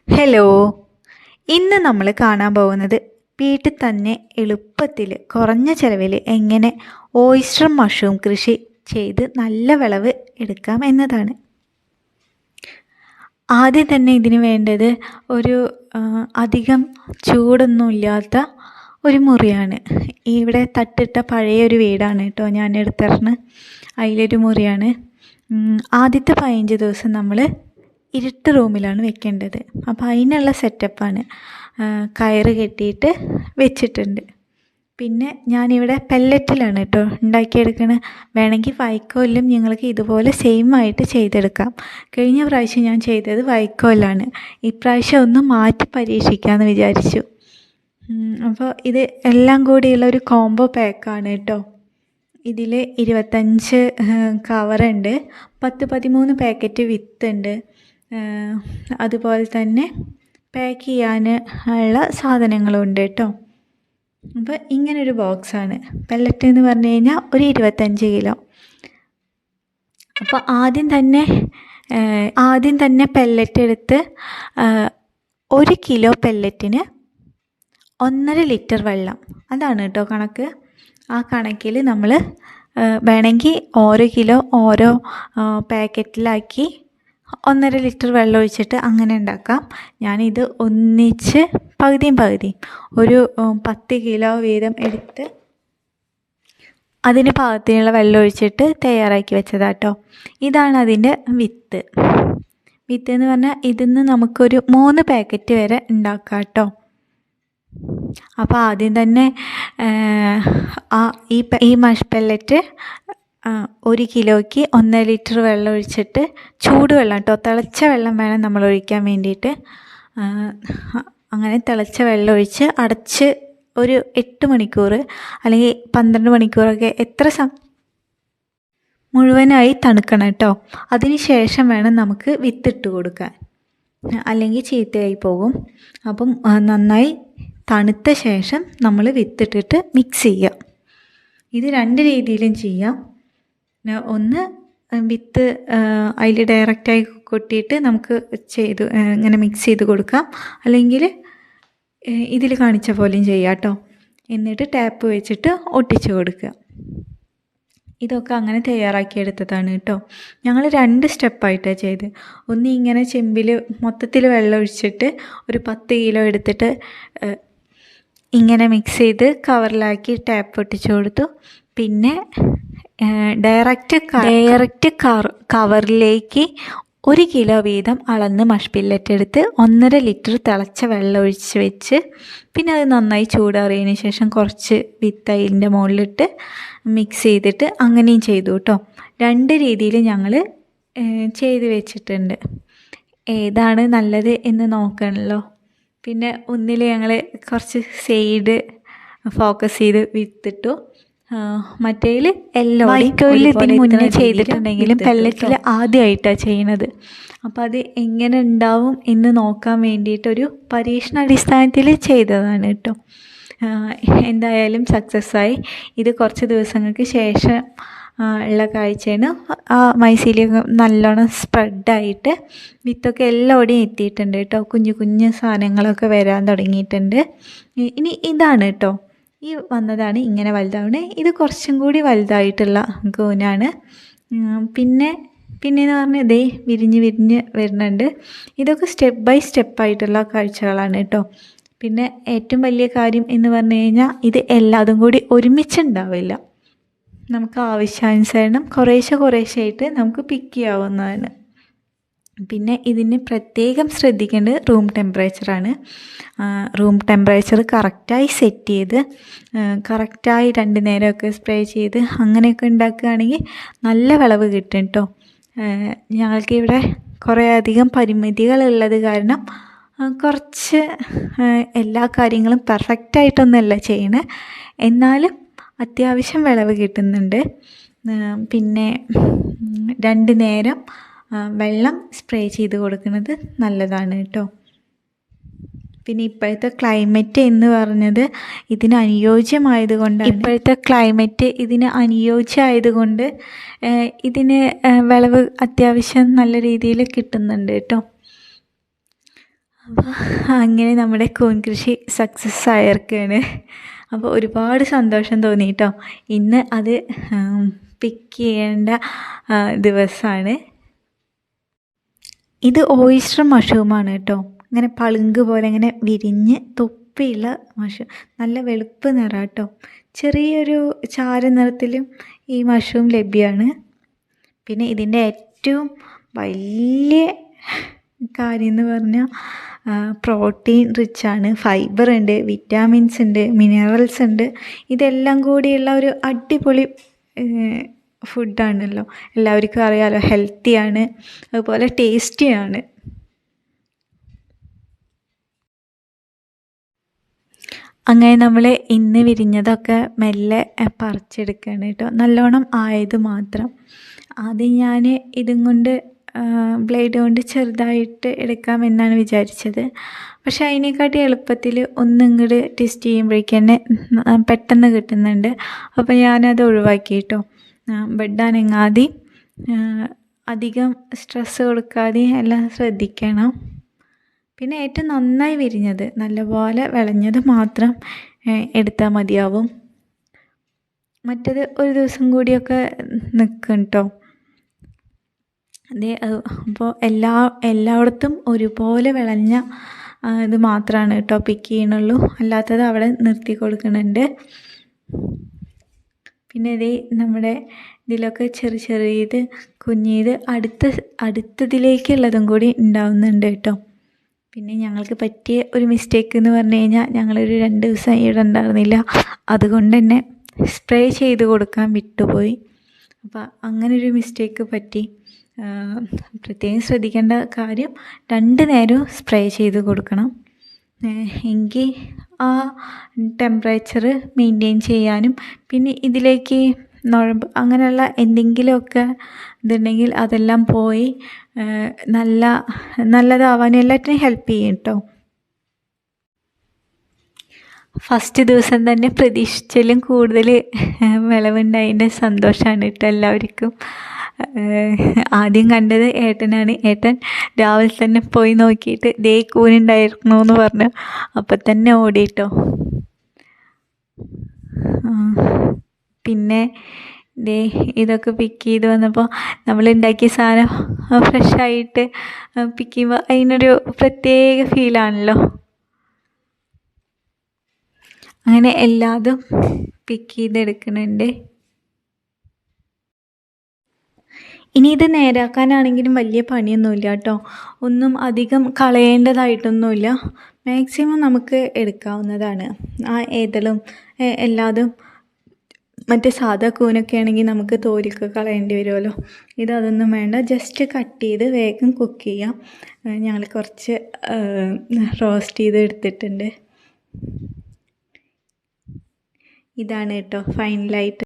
Hello, ഇന്ന് നമ്മൾ കാണാൻ പോകുന്നത് വീട്ടിൽ തന്നെ എളുപ്പത്തിൽ കുറഞ്ഞ ചിലവിൽ എങ്ങനെ ഓയിസ്റ്റർ മഷ്റൂം കൃഷി ചെയ്ത് നല്ല വിളവ് എടുക്കാം എന്നതാണ്. ആദ്യം തന്നെ ഇതിന് വേണ്ടത് ഒരു അധികം ചൂടൊന്നുമില്ലാത്ത ഒരു മുറിയാണ്. ഇവിടെ തട്ടിട്ട പഴയൊരു വീടാണ് കേട്ടോ ഞാൻ എടുത്തിരുന്നത്. അതിലൊരു മുറിയാണ്. ആദ്യത്തെ 15 ദിവസം നമ്മൾ ഇരുട്ട് റൂമിലാണ് വെക്കേണ്ടത്. അപ്പോൾ അതിനുള്ള സെറ്റപ്പാണ്. കയറ് കെട്ടിയിട്ട് വെച്ചിട്ടുണ്ട്. പിന്നെ ഞാനിവിടെ പെല്ലറ്റിലാണ് കേട്ടോ ഉണ്ടാക്കിയെടുക്കണത്. വേണമെങ്കിൽ വൈക്കോലിലും നിങ്ങൾക്ക് ഇതുപോലെ സെയിം ആയിട്ട് ചെയ്തെടുക്കാം. കഴിഞ്ഞ പ്രാവശ്യം ഞാൻ ചെയ്തത് വൈക്കോലാണ്. ഇപ്രാവശ്യം ഒന്ന് മാറ്റി പരീക്ഷിക്കാമെന്ന് വിചാരിച്ചു. അപ്പോൾ ഇത് എല്ലാം കൂടിയുള്ള ഒരു കോംബോ പാക്കാണ് കേട്ടോ. ഇതിൽ 25 കവറുണ്ട്, 10-13 പാക്കറ്റ് വിത്തുണ്ട്. അതുപോലെ തന്നെ പാക്ക് ചെയ്യാൻ ഉള്ള സാധനങ്ങളുണ്ട് കേട്ടോ. അപ്പോൾ ഇങ്ങനൊരു ബോക്സാണ്. പെല്ലറ്റ് എന്ന് പറഞ്ഞു കഴിഞ്ഞാൽ ഒരു 25 കിലോ. അപ്പോൾ ആദ്യം തന്നെ പെല്ലറ്റ് എടുത്ത് 1 കിലോ പെല്ലറ്റിന് 1.5 ലിറ്റർ വെള്ളം, അതാണ് കേട്ടോ കണക്ക്. ആ കണക്കിൽ നമ്മൾ വേണമെങ്കിൽ ഓരോ കിലോ ഓരോ പാക്കറ്റിലാക്കി 1.5 ലിറ്റർ വെള്ളം ഒഴിച്ചിട്ട് അങ്ങനെ ഉണ്ടാക്കാം. ഞാനിത് ഒന്നിച്ച് പകുതിയും ഒരു 10 കിലോ വീതം എടുത്ത് അതിന് പാകത്തിനുള്ള വെള്ളം ഒഴിച്ചിട്ട് തയ്യാറാക്കി വെച്ചതാട്ടോ. ഇതാണ് അതിൻ്റെ വിത്ത് എന്ന് പറഞ്ഞാൽ ഇതിന്ന് നമുക്കൊരു 3 പാക്കറ്റ് വരെ ഉണ്ടാക്കാം കേട്ടോ. അപ്പോൾ ആദ്യം തന്നെ ഈ മഷ് പെല്ലറ്റ് 1 കിലോയ്ക്ക് 1.5 ലിറ്റർ വെള്ളം ഒഴിച്ചിട്ട്, ചൂടുവെള്ളം കേട്ടോ, തിളച്ച വെള്ളം വേണം നമ്മൾ ഒഴിക്കാൻ വേണ്ടിയിട്ട്. അങ്ങനെ തിളച്ച വെള്ളം ഒഴിച്ച് അടച്ച് ഒരു 8 മണിക്കൂർ അല്ലെങ്കിൽ 12 മണിക്കൂറൊക്കെ മുഴുവനായി തണുക്കണം കേട്ടോ. അതിന് ശേഷം വേണം നമുക്ക് വിത്തിട്ട് കൊടുക്കാൻ, അല്ലെങ്കിൽ ചീത്തയായി പോകും. അപ്പം നന്നായി തണുത്ത ശേഷം നമ്മൾ വിത്തിട്ടിട്ട് മിക്സ് ചെയ്യുക. ഇത് 2 രീതിയിലും ചെയ്യാം. ഒന്ന് വിത്ത് അതിൽ ഡയറക്റ്റായി കൊട്ടിയിട്ട് നമുക്ക് ഇങ്ങനെ മിക്സ് ചെയ്ത് കൊടുക്കാം, അല്ലെങ്കിൽ ഇതിൽ കാണിച്ച പോലെയും ചെയ്യാം കേട്ടോ. എന്നിട്ട് ടാപ്പ് വെച്ചിട്ട് ഒട്ടിച്ച് കൊടുക്കുക. ഇതൊക്കെ അങ്ങനെ തയ്യാറാക്കിയെടുത്തതാണ് കേട്ടോ. ഞങ്ങൾ 2 സ്റ്റെപ്പായിട്ടാണ് ചെയ്ത്. ഒന്ന് ഇങ്ങനെ ചെമ്പിൽ മൊത്തത്തിൽ വെള്ളം ഒഴിച്ചിട്ട് ഒരു 10 കിലോ എടുത്തിട്ട് ഇങ്ങനെ മിക്സ് ചെയ്ത് കവറിലാക്കി ടാപ്പ് ഒട്ടിച്ച് കൊടുത്തു. പിന്നെ ഡയറക്റ്റ് കവറിലേക്ക് 1 കിലോ വീതം അളന്ന് മഷ് പെല്ലറ്റ് എടുത്ത് 1.5 ലിറ്റർ തിളച്ച വെള്ളം ഒഴിച്ച് വെച്ച്, പിന്നെ അത് നന്നായി ചൂടാറിയതിന് ശേഷം കുറച്ച് വിത്ത് അതിൻ്റെ മുകളിലിട്ട് മിക്സ് ചെയ്തിട്ട് അങ്ങനെയും ചെയ്തു കേട്ടോ. 2 രീതിയിൽ ഞങ്ങൾ ചെയ്ത് വെച്ചിട്ടുണ്ട്. ഏതാണ് നല്ലത് എന്ന് നോക്കണമല്ലോ. പിന്നെ ഒന്നിൽ ഞങ്ങൾ കുറച്ച് സൈഡ് ഫോക്കസ് ചെയ്ത് വിത്തിട്ടു, മറ്റേതിൽ എല്ലാം വൈക്കോലിൽ ഇതിന് മുന്നേ ചെയ്തിട്ടുണ്ടെങ്കിലും പെല്ലറ്റിൽ ആദ്യമായിട്ടാണ് ചെയ്യണത്. അപ്പോൾ അത് എങ്ങനെ ഉണ്ടാവും എന്ന് നോക്കാൻ വേണ്ടിയിട്ടൊരു പരീക്ഷണാടിസ്ഥാനത്തിൽ ചെയ്തതാണ് കേട്ടോ. എന്തായാലും സക്സസ്സായി. ഇത് കുറച്ച് ദിവസങ്ങൾക്ക് ശേഷം ഉള്ള കാഴ്ചയാണ്. ആ മൈസീലിയൊക്കെ നല്ലോണം സ്പ്രെഡായിട്ട് വിത്തൊക്കെ എല്ലാവിടെയും എത്തിയിട്ടുണ്ട് കേട്ടോ. കുഞ്ഞു സാധനങ്ങളൊക്കെ വരാൻ തുടങ്ങിയിട്ടുണ്ട്. ഇനി ഇതാണ് കേട്ടോ, ഈ വന്നതാണ് ഇങ്ങനെ വലുതാവണേ. ഇത് കുറച്ചും കൂടി വലുതായിട്ടുള്ള കൂനാണ്. പിന്നെയെന്ന് പറഞ്ഞാൽ ഇതേ വിരിഞ്ഞ് വരുന്നുണ്ട്. ഇതൊക്കെ സ്റ്റെപ്പ് ബൈ സ്റ്റെപ്പായിട്ടുള്ള കാഴ്ചകളാണ് കേട്ടോ. പിന്നെ ഏറ്റവും വലിയ കാര്യം എന്ന് പറഞ്ഞു കഴിഞ്ഞാൽ ഇത് എല്ലാതും കൂടി ഒരുമിച്ചുണ്ടാവില്ല. നമുക്ക് ആവശ്യാനുസരണം കുറേശ്ശെയായിട്ട് നമുക്ക് പിക്ക് ചെയ്യാവുന്നതാണ്. പിന്നെ ഇതിന് പ്രത്യേകം ശ്രദ്ധിക്കേണ്ടത് റൂം ടെമ്പറേച്ചറാണ്. റൂം ടെമ്പറേച്ചർ കറക്റ്റായി സെറ്റ് ചെയ്ത് കറക്റ്റായി 2 നേരമൊക്കെ സ്പ്രേ ചെയ്ത് അങ്ങനെയൊക്കെ ഉണ്ടാക്കുകയാണെങ്കിൽ നല്ല വിളവ് കിട്ടും കേട്ടോ. ഞങ്ങൾക്കിവിടെ കുറേ അധികം പരിമിതികളുള്ളത് കാരണം കുറച്ച് എല്ലാ കാര്യങ്ങളും പെർഫെക്റ്റായിട്ടൊന്നുമല്ല ചെയ്യണേ, എന്നാലും അത്യാവശ്യം വിളവ് കിട്ടുന്നുണ്ട്. പിന്നെ 2 നേരം വെള്ളം സ്പ്രേ ചെയ്ത് കൊടുക്കുന്നത് നല്ലതാണ് കേട്ടോ. പിന്നെ ഇപ്പോഴത്തെ ക്ലൈമറ്റ് എന്ന് പറഞ്ഞത് ഇതിന് അനുയോജ്യമായതുകൊണ്ട് ഇതിന് വിളവ് അത്യാവശ്യം നല്ല രീതിയിൽ കിട്ടുന്നുണ്ട് കേട്ടോ. അപ്പോൾ അങ്ങനെ നമ്മുടെ കൂൺ കൃഷി സക്സസ് ആയിരിക്കുകയാണ്. അപ്പോൾ ഒരുപാട് സന്തോഷം തോന്നി കേട്ടോ. ഇന്ന് അത് പിക്ക് ചെയ്യേണ്ട ദിവസമാണ്. ഇത് ഓയിസ്റ്റർ മഷ്റൂമാണ് കേട്ടോ. ഇങ്ങനെ പളുങ്ക് പോലെ ഇങ്ങനെ വിരിഞ്ഞ് തൊപ്പിയുള്ള മഷ്റൂം, നല്ല വെളുപ്പ് നിറം കേട്ടോ. ചെറിയൊരു ചാര നിറത്തിലും ഈ മഷ്റൂം ലഭ്യമാണ്. പിന്നെ ഇതിൻ്റെ ഏറ്റവും വലിയ കാര്യം എന്ന് പറഞ്ഞാൽ പ്രോട്ടീൻ റിച്ചാണ്, ഫൈബർ ഉണ്ട്, വിറ്റാമിൻസ് ഉണ്ട്, മിനറൽസ് ഉണ്ട്. ഇതെല്ലാം കൂടിയുള്ള ഒരു അടിപൊളി ഫുഡാണല്ലോ. എല്ലാവർക്കും അറിയാമല്ലോ, ഹെൽത്തിയാണ്, അതുപോലെ ടേസ്റ്റിയാണ്. അങ്ങനെ നമ്മൾ ഇന്ന് വിരിഞ്ഞതൊക്കെ മെല്ലെ പറിച്ചെടുക്കുകയാണ് കേട്ടോ, നല്ലോണം ആയത് മാത്രം. ആദ്യം ഞാൻ ഇതും കൊണ്ട് ബ്ലേഡ് കൊണ്ട് ചെറുതായിട്ട് എടുക്കാമെന്നാണ് വിചാരിച്ചത്. പക്ഷേ അതിനെക്കാട്ടി എളുപ്പത്തിൽ ഒന്നിങ്ങോട്ട് ടെസ്റ്റ് ചെയ്യുമ്പോഴേക്ക് തന്നെ പെട്ടെന്ന് കിട്ടുന്നുണ്ട്. അപ്പോൾ ഞാനത് ഒഴിവാക്കി കേട്ടോ. ബെഡ് അനങ്ങാതെ അധികം സ്ട്രെസ്സ് കൊടുക്കാതെ എല്ലാം ശ്രദ്ധിക്കണം. പിന്നെ ഏറ്റവും നന്നായി വിരിഞ്ഞത്, നല്ലപോലെ വിളഞ്ഞത് മാത്രം എടുത്താൽ മതിയാവും. മറ്റത് ഒരു ദിവസം കൂടിയൊക്കെ നിൽക്കും കേട്ടോ. അപ്പോൾ എല്ലായിടത്തും ഒരുപോലെ വിളഞ്ഞ ഇത് മാത്രമാണ് കേട്ടോ പിക്ക് ചെയ്യണുള്ളൂ. അല്ലാത്തത് അവിടെ നിർത്തി കൊടുക്കുന്നുണ്ട്. പിന്നെ ഇത് നമ്മുടെ ഇതിലൊക്കെ ചെറിയത് കുഞ്ഞിത് അടുത്തതിലേക്കുള്ളതും കൂടി ഉണ്ടാവുന്നുണ്ട് കേട്ടോ. പിന്നെ ഞങ്ങൾക്ക് പറ്റിയ ഒരു മിസ്റ്റേക്ക് എന്ന് പറഞ്ഞു കഴിഞ്ഞാൽ, ഞങ്ങളൊരു 2 ദിവസം ഇവിടെ ഉണ്ടായിരുന്നില്ല. അതുകൊണ്ട് തന്നെ സ്പ്രേ ചെയ്ത് കൊടുക്കാൻ വിട്ടുപോയി. അപ്പോൾ അങ്ങനൊരു മിസ്റ്റേക്ക് പറ്റി. പ്രത്യേകം ശ്രദ്ധിക്കേണ്ട കാര്യം, 2 നേരവും സ്പ്രേ ചെയ്ത് കൊടുക്കണം. എങ്കിൽ ആ ടെമ്പറേച്ചർ മെയിൻറ്റെയിൻ ചെയ്യാനും, പിന്നെ ഇതിലേക്ക് നുഴമ്പ് അങ്ങനെയുള്ള എന്തെങ്കിലുമൊക്കെ ഇതുണ്ടെങ്കിൽ അതെല്ലാം പോയി നല്ലതാവാനും എല്ലാറ്റിനും ഹെൽപ്പ് ചെയ്യും കേട്ടോ. ഫസ്റ്റ് ദിവസം തന്നെ പ്രതീക്ഷിച്ചാലും കൂടുതൽ വിളവുണ്ടായതിൻ്റെ സന്തോഷമാണ് കേട്ടോ എല്ലാവർക്കും. ആദ്യം കണ്ടത് ഏട്ടനാണ്. ഏട്ടൻ രാവിലെ തന്നെ പോയി നോക്കിയിട്ട് ദേ കൂനുണ്ടായിരുന്നു എന്ന് പറഞ്ഞു. അപ്പം തന്നെ ഓടിട്ടോ. പിന്നെ ദേ ഇതൊക്കെ പിക്ക് ചെയ്ത് വന്നപ്പോൾ നമ്മളുണ്ടാക്കിയ സാധനം ഫ്രഷായിട്ട് പിക്ക് ചെയ്യുമ്പോൾ അതിനൊരു പ്രത്യേക ഫീലാണല്ലോ. അങ്ങനെ എല്ലാതും പിക്ക് ചെയ്തെടുക്കുന്നുണ്ട്. ഇനി ഇത് നേരാക്കാനാണെങ്കിലും വലിയ പണിയൊന്നുമില്ല കേട്ടോ. ഒന്നും അധികം കളയേണ്ടതായിട്ടൊന്നുമില്ല. മാക്സിമം നമുക്ക് എടുക്കാവുന്നതാണ്. ആ ഏതളും എല്ലാതും. മറ്റേ സാധാ കൂനൊക്കെ ആണെങ്കിൽ നമുക്ക് തോലൊക്കെ കളയേണ്ടി വരുമല്ലോ. അതൊന്നും വേണ്ട. ജസ്റ്റ് കട്ട് ചെയ്ത് വേഗം കുക്ക് ചെയ്യാം. ഞങ്ങൾ കുറച്ച് റോസ്റ്റ് ചെയ്ത് എടുത്തിട്ടുണ്ട്. ഇതാണ് കേട്ടോ ഫൈനലായിട്ട്